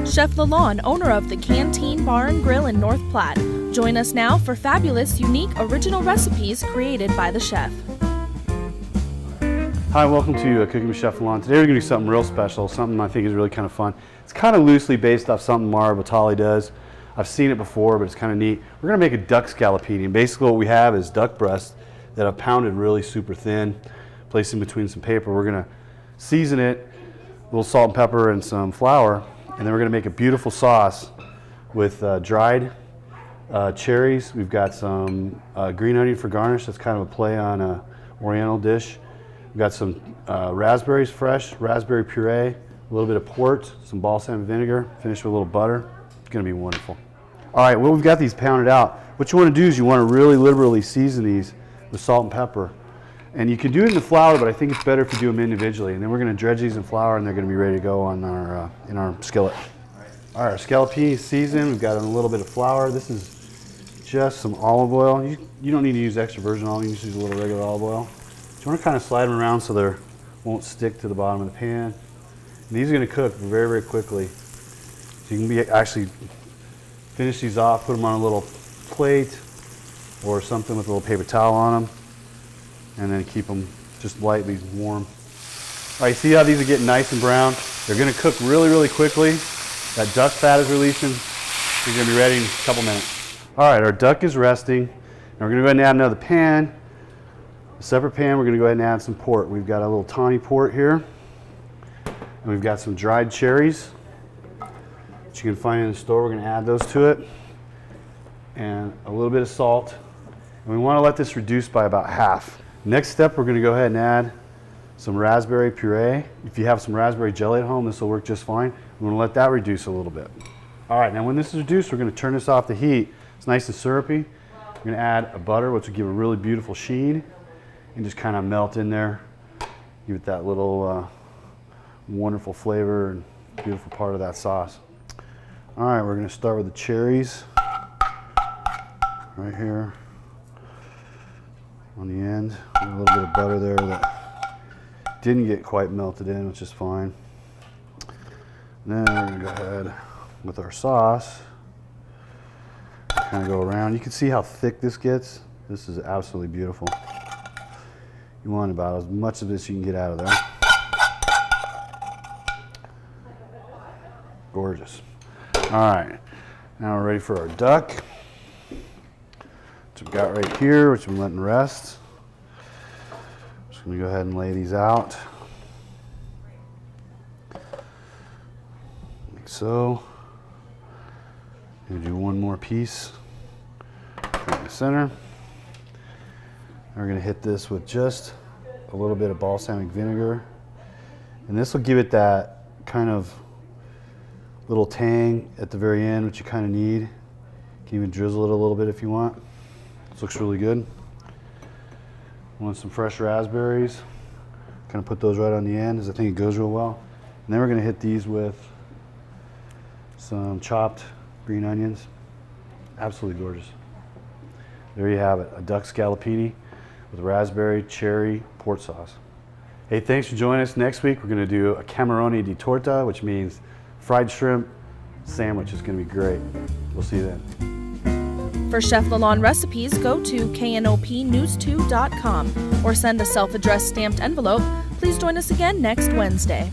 Chef Lalanne, owner of the Canteen Bar and Grill in North Platte. Join us now for fabulous, unique, original recipes created by the chef. Hi, welcome to Cooking with Chef Lalanne. Today we're going to do something real special, something I think is really kind of fun. It's kind of loosely based off something Mara Batali does. I've seen it before, but it's kind of neat. We're going to make a duck scaloppini, and basically what we have is duck breast that I've pounded really super thin, placed in between some paper. We're going to season it, a little salt and pepper and some flour, and then we're going to make a beautiful sauce with dried cherries. We've got some green onion for garnish. That's kind of a play on an oriental dish. We've got some raspberries, fresh raspberry puree, a little bit of port, some balsamic vinegar, finished with a little butter. It's going to be wonderful. All right, well, we've got these pounded out. What you want to do is you want to really liberally season these with salt and pepper. And you can do it in the flour, but I think it's better if you do them individually. And then we're going to dredge these in flour, and they're going to be ready to go on our in our skillet. All right, our scaloppini is seasoned. We've got a little bit of flour. This is just some olive oil. You don't need to use extra virgin olive. You can just use a little regular olive oil. You want to kind of slide them around so they won't stick to the bottom of the pan. And these are going to cook very, very quickly. So you can actually finish these off, put them on a little plate or something with a little paper towel on them, and then keep them just lightly warm. All right, see how these are getting nice and brown? They're going to cook really, really quickly. That duck fat is releasing. They're going to be ready in a couple minutes. All right, our duck is resting. Now we're going to go ahead and add another pan. A separate pan, we're going to go ahead and add some port. We've got a little tawny port here, and we've got some dried cherries that you can find in the store. We're going to add those to it, and a little bit of salt. And we want to let this reduce by about half. Next step, we're going to go ahead and add some raspberry puree. If you have some raspberry jelly at home, this will work just fine. We're going to let that reduce a little bit. All right, now when this is reduced, we're going to turn this off the heat. It's nice and syrupy. We're going to add a butter, which will give a really beautiful sheen, and just kind of melt in there. Give it that little wonderful flavor and beautiful part of that sauce. All right, we're going to start with the cherries right here on the end. A little bit of butter there that didn't get quite melted in, which is fine. And then we're going to go ahead with our sauce. Kind of go around. You can see how thick this gets. This is absolutely beautiful. You want about as much of this you can get out of there. Gorgeous. All right, now we're ready for our duck, which we've got right here, which I'm letting rest. Just gonna go ahead and lay these out, like so. Gonna do one more piece in the center. We're going to hit this with just a little bit of balsamic vinegar, and this will give it that kind of little tang at the very end, which you kind of need. You can even drizzle it a little bit if you want. This looks really good. Want some fresh raspberries. Kind of put those right on the end, as I think it goes real well. And then we're going to hit these with some chopped green onions. Absolutely gorgeous. There you have it, a duck scaloppini with raspberry cherry port sauce. Hey, thanks for joining us. Next week we're going to do a camaroni di torta, which means fried shrimp sandwich. Is going to be great. We'll see you then. For Chef Lalanne recipes, go to KNOP-News2.com or send a self-addressed stamped envelope. Please join us again next Wednesday.